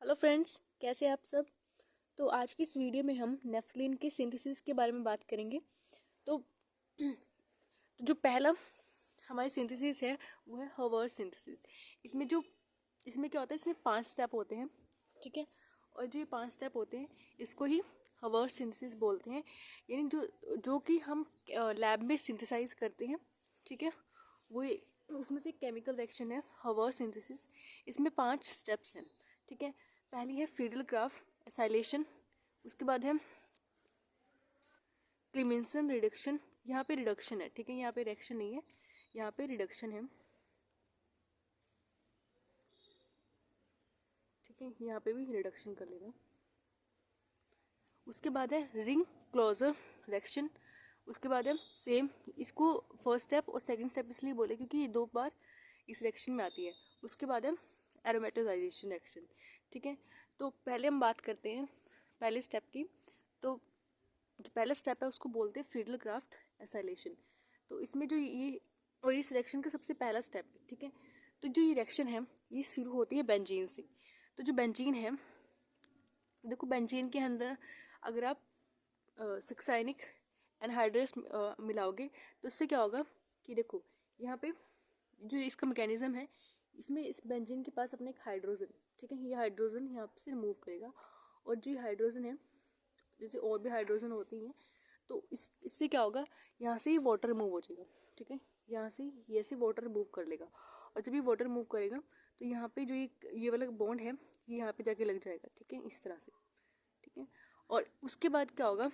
Hello friends, कैसे हैं आप सब। तो आज की इस वीडियो में हम नेफ्थलीन के सिंथेसिस के बारे में बात करेंगे। तो जो पहला हमारी सिंथेसिस है वो है हर्वर्ड सिंथेसिस। इसमें क्या होता है, इसमें 5 स्टेप होते हैं, ठीक है। और जो ये 5 स्टेप होते हैं इसको ही हर्वर्ड सिंथेसिस बोलते हैं। यानी जो कि हम लैब में सिंथेसाइज करते हैं, ठीक है। वो उसमें से केमिकल रिएक्शन है हर्वर्ड सिंथेसिस। इसमें 5 स्टेप्स हैं, ठीक है। पहली है फ्रीडल क्राफ्ट एसाइलेशन, उसके बाद है क्लीमेंसन रिडक्शन। यहाँ पे रिडक्शन है, ठीक है, यहाँ पे रिएक्शन नहीं है, यहाँ पे रिडक्शन है, ठीक है। यहाँ पे भी रिडक्शन कर लेना। उसके बाद है रिंग क्लोजर रिएक्शन। उसके बाद है सेम, इसको फर्स्ट स्टेप और सेकंड स्टेप इसलिए बोले क्योंकि ये 2 बार इस रिएक्शन में आती है। उसके बाद है एरोमेटाइजेशन रिएक्शन, ठीक है। तो पहले हम बात करते हैं पहले स्टेप की। तो जो पहला स्टेप है उसको बोलते हैं फ्रीडल क्राफ्ट एसाइलेशन। तो इसमें जो ये और इस रिएक्शन का सबसे पहला स्टेप है, ठीक है। तो जो ये रिएक्शन है ये शुरू होती है बेंजीन से। तो जो बेंजीन है, देखो बेंजीन के अंदर अगर आप सक्साइनिक एनहाइड्रस मिलाओगे तो इससे क्या होगा कि देखो यहाँ पे जो इसका मैकेनिज्म है, इसमें इस बेंजीन के पास अपने एक हाइड्रोजन, ठीक है, ये हाइड्रोजन यहाँ से रिमूव करेगा। और जो हाइड्रोजन है, जैसे और भी हाइड्रोजन होती हैं, तो इससे क्या होगा, यहाँ से ये वाटर रिमूव हो जाएगा, ठीक है। यहाँ से ये ऐसे वाटर रिमूव कर लेगा। और जब ये वाटर रिमूव करेगा तो यहाँ पे जो ये वाला बॉन्ड है ये यहाँ पे जाके लग जाएगा, ठीक है, इस तरह से, ठीक है। और उसके बाद क्या होगा,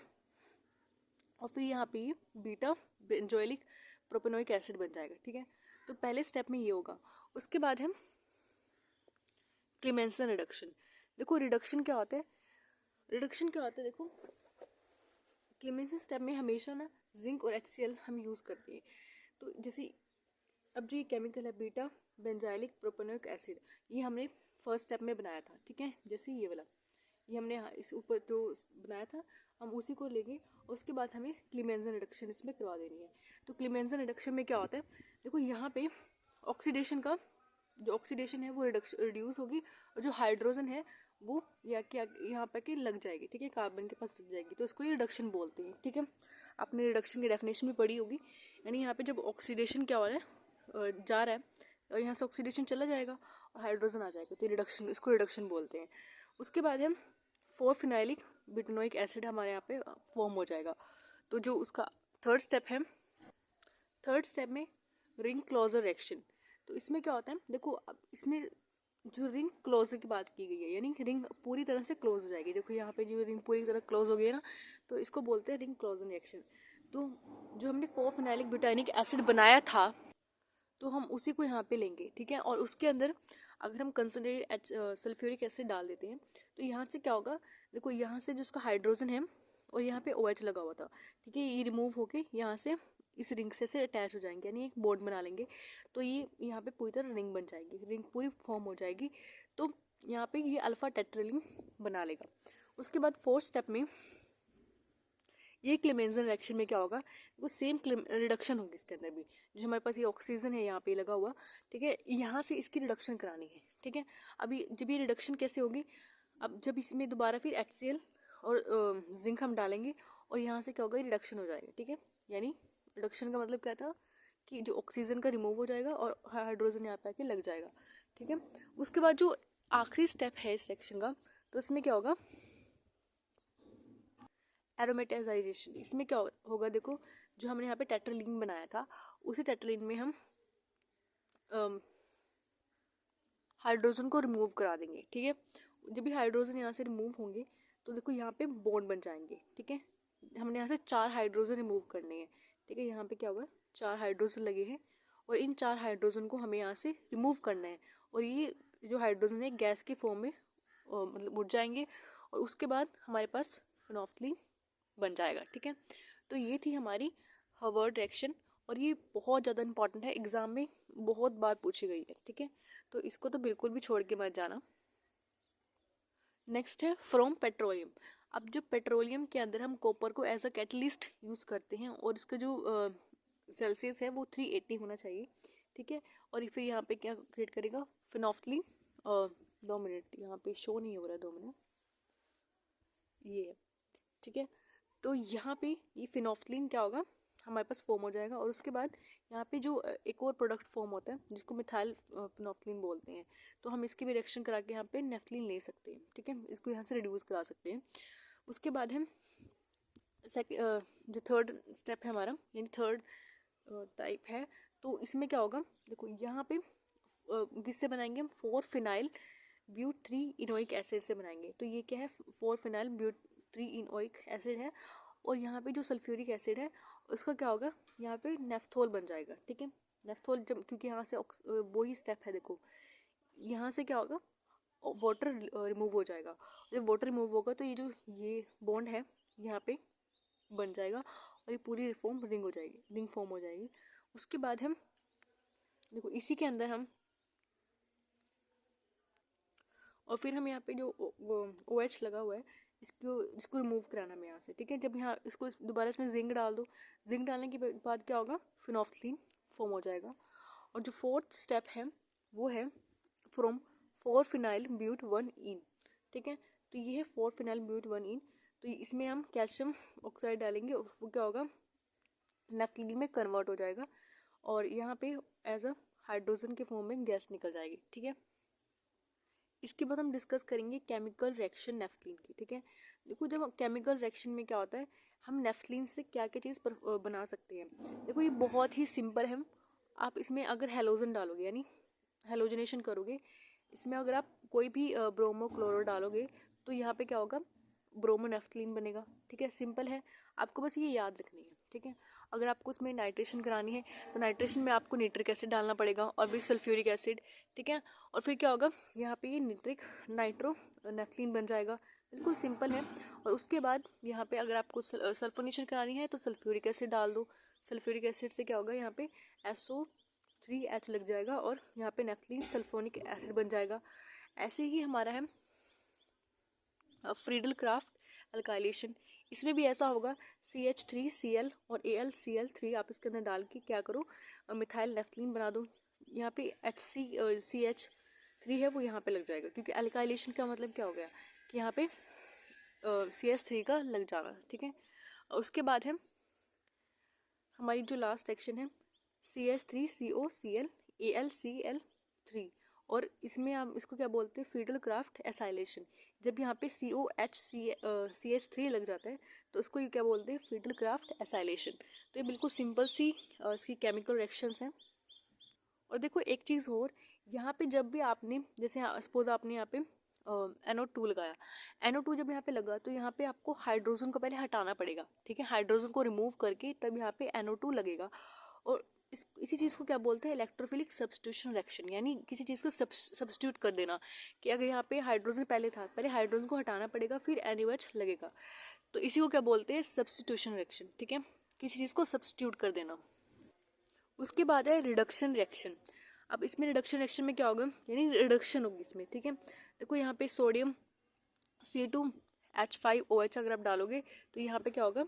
और फिर यहाँ पे ये बीटा बेंजोइलिक प्रोपेनोइक एसिड बन जाएगा, ठीक है। तो पहले स्टेप में ये होगा। उसके बाद है क्लीमेंसन रिडक्शन। देखो रिडक्शन क्या होता है, देखो क्लीमेंसन स्टेप में हमेशा ना जिंक और HCl हम यूज़ करते हैं। तो जैसे अब जो ये केमिकल है बीटा बेंजाइलिक प्रोपेनोइक एसिड, ये हमने फर्स्ट स्टेप में बनाया था, ठीक है। जैसे ये वाला ये हमने इस ऊपर जो बनाया था हम उसी को लेंगे। और उसके बाद हमें क्लीमेंसन रिडक्शन इसमें करवा देनी है। तो क्लीमेंसन रिडक्शन में क्या होता है, देखो यहाँ पे ऑक्सीडेशन का जो ऑक्सीडेशन है वो रिड्यूस होगी, और जो हाइड्रोजन है वो यहाँ पे के लग जाएगी, ठीक है, कार्बन के पास लग जाएगी। तो इसको ये रिडक्शन बोलते हैं, ठीक है। आपने रिडक्शन की डेफिनेशन भी पढ़ी होगी। यानी यहाँ पे जब ऑक्सीडेशन क्या हो रहा है, जा रहा है, और यहाँ से ऑक्सीडेशन चला जाएगा और हाइड्रोजन आ जाएगा, तो रिडक्शन, इसको रिडक्शन बोलते हैं। उसके बाद हम 4-फिनाइलिक ब्यूटेनोइक एसिड हमारे यहाँ पे फॉर्म हो जाएगा। तो जो उसका थर्ड स्टेप में रिंग क्लोजर रिएक्शन। तो इसमें क्या होता है, देखो अब इसमें जो रिंग क्लोजर की बात की गई है, यानी रिंग पूरी तरह से क्लोज हो जाएगी। देखो यहाँ पे जो रिंग पूरी तरह क्लोज हो गई है ना, तो इसको बोलते हैं रिंग क्लोजर रिएक्शन। तो जो हमने 4-फिनाइलिक ब्यूटानिक एसिड बनाया था तो हम उसी को यहाँ पे लेंगे, ठीक है। और उसके अंदर अगर हम कंसनट्रेटेड सल्फ्यूरिक एसिड डाल देते हैं तो यहाँ से क्या होगा, देखो यहाँ से जो उसका हाइड्रोजन है और यहाँ पे OH लगा हुआ था, ठीक है, ये रिमूव होके यहाँ से इस रिंग से अटैच हो जाएंगे, यानी एक बॉन्ड बना लेंगे। तो ये यहाँ पे पूरी तरह रिंग बन जाएगी, रिंग पूरी फॉर्म हो जाएगी। तो यहाँ पे ये अल्फा टेट्रालिंग बना लेगा। उसके बाद फोर्थ स्टेप में ये क्लीमेंसन रिएक्शन में क्या होगा, वो सेम रिडक्शन होगी इसके अंदर भी। जो हमारे पास ये ऑक्सीजन है यहाँ पे लगा हुआ, ठीक है, यहाँ से इसकी रिडक्शन करानी है, ठीक है। अभी जब ये रिडक्शन कैसे होगी, अब जब इसमें दोबारा फिर HCl और जिंक हम डालेंगे और यहाँ से क्या होगा, रिडक्शन हो जाएगा, ठीक है। यानी रिडक्शन का मतलब क्या था कि जो ऑक्सीजन का रिमूव हो जाएगा और हाइड्रोजन यहाँ पे आके लग जाएगा, ठीक है। उसके बाद जो आखिरी स्टेप है इस रिएक्शन का, तो इसमें क्या होगा, एरोमेटाइजेशन। इसमें क्या होगा, देखो जो हमने यहाँ पे टेट्रालीन बनाया था उसी टेट्रालीन में हम हाइड्रोजन को रिमूव करा देंगे, ठीक है। जब भी हाइड्रोजन यहाँ से रिमूव होंगे तो देखो यहाँ पे बॉन्ड बन जाएंगे, ठीक है। हमने यहाँ से 4 हाइड्रोजन रिमूव करने हैं, ठीक है। यहाँ पे क्या हुआ, 4 हाइड्रोजन लगे हैं और इन 4 हाइड्रोजन को हमें यहाँ से रिमूव करना है। और ये जो हाइड्रोजन है गैस के फॉर्म में मतलब उड़ जाएंगे और उसके बाद हमारे पास फिनोल्फथलीन बन जाएगा, ठीक है। तो ये थी हमारी हर्वर्ड रिएक्शन और ये बहुत ज़्यादा इंपॉर्टेंट है, एग्जाम में बहुत बार पूछी गई है, ठीक है। तो इसको तो बिल्कुल भी छोड़ के मत जाना। नेक्स्ट है फ्रॉम पेट्रोलियम। अब जो पेट्रोलियम के अंदर हम कॉपर को एज अ कैटलिस्ट यूज़ करते हैं और इसका जो सेल्सियस है वो 380 होना चाहिए, ठीक है। और फिर यहाँ पे क्या क्रिएट करेगा, फिनोल्फथलीन 2 मिनट, यहाँ पे शो नहीं हो रहा है 2 मिनट, ये है, ठीक है। तो यहाँ पे ये फिनोफ्थलीन क्या होगा, हमारे पास फॉर्म हो जाएगा। और उसके बाद यहाँ पे जो एक और प्रोडक्ट फॉर्म होता है जिसको मिथाइल फिनोफ्थलीन बोलते हैं, तो हम इसकी भी रिएक्शन करा के यहाँ पे नेफ्थलीन ले सकते हैं, ठीक है, इसको यहाँ से रिड्यूस करा सकते हैं। उसके बाद हम जो थर्ड स्टेप है हमारा, यानी थर्ड टाइप है, तो इसमें क्या होगा, देखो यहाँ पे किससे बनाएंगे हम, 4 फिनाइल ब्यूट 3 इनोइक एसिड से बनाएंगे। तो ये क्या है, 4 फिनाइल ब्यूट 3 इनोइक एसिड है। और यहाँ पे जो सल्फ्यूरिक एसिड है उसका क्या होगा, यहाँ पे नेफ्थोल बन जाएगा, ठीक है। नेफ्थोल जब, क्योंकि यहाँ से वो ही स्टेप है, देखो यहाँ से क्या होगा, वाटर रिमूव हो जाएगा। जब वाटर रिमूव होगा तो ये जो ये बॉन्ड है यहाँ पे बन जाएगा और ये पूरी रिफॉर्म रिंग हो जाएगी, रिंग फॉर्म हो जाएगी। उसके बाद हम देखो इसी के अंदर हम, और फिर हम यहाँ पे जो OH लगा हुआ है इसको रिमूव कराना है यहाँ से, ठीक है। जब यहाँ इसको दोबारा इसमें जिंक डाल दो, जिंक डालने के बाद क्या होगा, फिनोफ्थलीन फॉर्म हो जाएगा। और जो फोर्थ स्टेप है वो है फ्रॉम 4 फिनाइल ब्यूट 1 इन, ठीक है। तो ये है 4 फिनाइल ब्यूट 1 इन। तो इसमें हम कैल्शियम ऑक्साइड डालेंगे, वो क्या होगा, नेफ्थलीन में कन्वर्ट हो जाएगा और यहाँ पे एज अ हाइड्रोजन के फॉर्म में गैस निकल जाएगी, ठीक है। इसके बाद हम डिस्कस करेंगे केमिकल रिएक्शन नेफ्थलीन की, ठीक है। देखो जब केमिकल रिएक्शन में क्या होता है, हम नेफ्थलीन से क्या क्या चीज़ बना सकते हैं। देखो ये बहुत ही सिंपल है। आप इसमें अगर हेलोजन डालोगे, यानी हेलोजनेशन करोगे, इसमें अगर आप कोई भी ब्रोमो क्लोरो डालोगे तो यहाँ पे क्या होगा, ब्रोमो नेफ्थलीन बनेगा, ठीक है। सिंपल है, आपको बस ये याद रखनी है, ठीक है। अगर आपको उसमें नाइट्रेशन करानी है तो नाइट्रेशन में आपको नाइट्रिक एसिड डालना पड़ेगा और भी सल्फ्यूरिक एसिड, ठीक है। और फिर क्या होगा, यहाँ पे ये नाइट्रो नेफ्थलीन बन जाएगा, बिल्कुल सिंपल है। और उसके बाद यहाँ पे अगर आपको सल्फोनेशन करानी है तो सल्फ्यूरिक एसिड डाल दो। सल्फ्यूरिक एसिड से क्या होगा, यहाँ पे SO3H लग जाएगा और यहाँ पे नेफ्थलीन सल्फोनिक एसिड बन जाएगा। ऐसे ही हमारा है फ्रीडल क्राफ्ट अल्काइलेशन, इसमें भी ऐसा होगा, CH3Cl और AlCl3 आप इसके अंदर डाल के क्या करो, मिथाइल नेफ्थलीन बना दो। यहाँ पे CH3 है वो यहाँ पे लग जाएगा, क्योंकि अल्काइलेशन का मतलब क्या हो गया कि यहाँ पे CH3 का लग जाना, ठीक है। उसके बाद है हमारी जो लास्ट एक्शन है CH3COCl AlCl3, और इसमें आप इसको क्या बोलते हैं, फीडल क्राफ्ट एसाइलेशन। जब यहाँ पे CH3 लग जाता है तो उसको ये क्या बोलते हैं, फीडल क्राफ्ट एसाइलेशन। तो ये बिल्कुल सिंपल सी इसकी केमिकल रिएक्शंस हैं। और देखो एक चीज़ और, यहाँ पे जब भी आपने, जैसे सपोज आपने यहाँ पे NO2 लगाया, NO2 जब यहाँ पे लगा तो यहाँ पे आपको हाइड्रोजन को पहले हटाना पड़ेगा, ठीक है। हाइड्रोजन को रिमूव करके तब यहाँ पे NO2 लगेगा। और इसी चीज़ को क्या बोलते हैं, इलेक्ट्रोफिलिक सब्स्टिट्यूशन रिएक्शन, यानी किसी चीज़ को सब्स्टिट्यूट कर देना। कि अगर यहाँ पे हाइड्रोजन पहले था, पहले हाइड्रोजन को हटाना पड़ेगा फिर NaOH लगेगा, तो इसी को क्या बोलते हैं, सब्स्टिट्यूशन रिएक्शन, ठीक है। किसी चीज़ को सब्स्टिट्यूट कर देना। उसके बाद है रिडक्शन रिएक्शन। अब इसमें रिडक्शन रिएक्शन में क्या होगा, यानी रिडक्शन होगी इसमें, ठीक है। देखो यहाँ पे सोडियम C2H5OH अगर आप डालोगे तो यहाँ पे क्या होगा,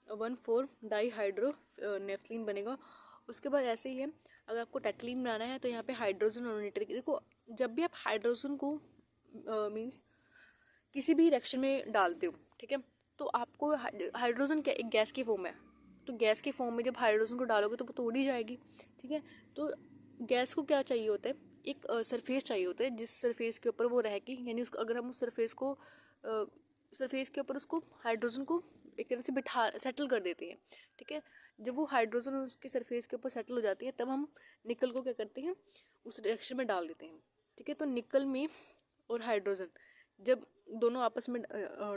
1,4 डाईहाइड्रो नेफ्थलीन बनेगा। उसके बाद ऐसे ही है, अगर आपको टेट्लीन बनाना है तो यहाँ पे हाइड्रोजन और नाइट्रिक, देखो जब भी आप हाइड्रोजन को मीन्स किसी भी रिएक्शन में डालते हो, ठीक है, तो आपको हाइड्रोजन क्या एक गैस की फॉर्म है, तो गैस के फॉर्म में जब हाइड्रोजन को डालोगे तो वो तोड़ ही जाएगी, ठीक है। तो गैस को क्या चाहिए होता है, एक सरफेस चाहिए होता है जिस सरफेस के ऊपर वो रह के, यानी उसको अगर हम उस सरफेस के ऊपर उसको हाइड्रोजन को एक तरह से बिठा सेटल कर देते हैं, ठीक है। जब वो हाइड्रोजन उसके सरफेस के ऊपर सेटल हो जाती है तब हम निकल को क्या करते हैं, उस रिएक्शन में डाल देते हैं, ठीक है। तो निकल में और हाइड्रोजन जब दोनों आपस में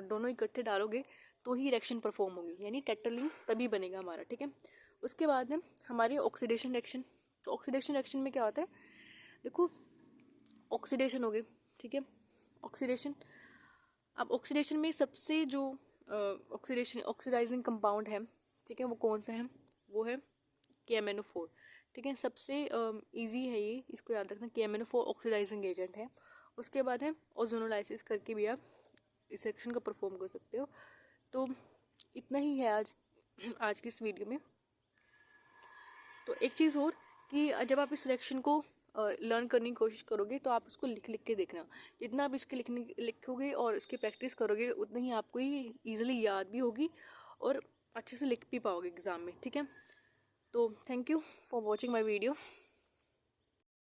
दोनों इकट्ठे डालोगे तो ही रिएक्शन परफॉर्म होगी, यानी टेट्रालीन तभी बनेगा हमारा, ठीक है। उसके बाद है हमारी ऑक्सीडेशन रिएक्शन। तो ऑक्सीडेशन रिएक्शन में क्या होता है, देखो ऑक्सीडेशन हो गई, ठीक है, ऑक्सीडेशन। अब ऑक्सीडेशन में सबसे जो ऑक्सीडाइजिंग कंपाउंड है, ठीक है, वो कौन सा है, वो है KMnO4, ठीक है। सबसे इजी है ये, इसको याद रखना, KMnO4 ऑक्सीडाइजिंग एजेंट है। उसके बाद है ओजोनोलाइसिस करके भी आप इस रिएक्शन को परफॉर्म कर सकते हो। तो इतना ही है आज की इस वीडियो में। तो एक चीज़ और कि जब आप इस रिएक्शन को लर्न करने की कोशिश करोगे तो आप उसको लिख लिख के देखना। जितना आप इसके लिखोगे और इसकी प्रैक्टिस करोगे उतना ही आपको ही ईजिली याद भी होगी और अच्छे से लिख भी पाओगे एग्ज़ाम में। ठीक है, तो thank you for watching my video.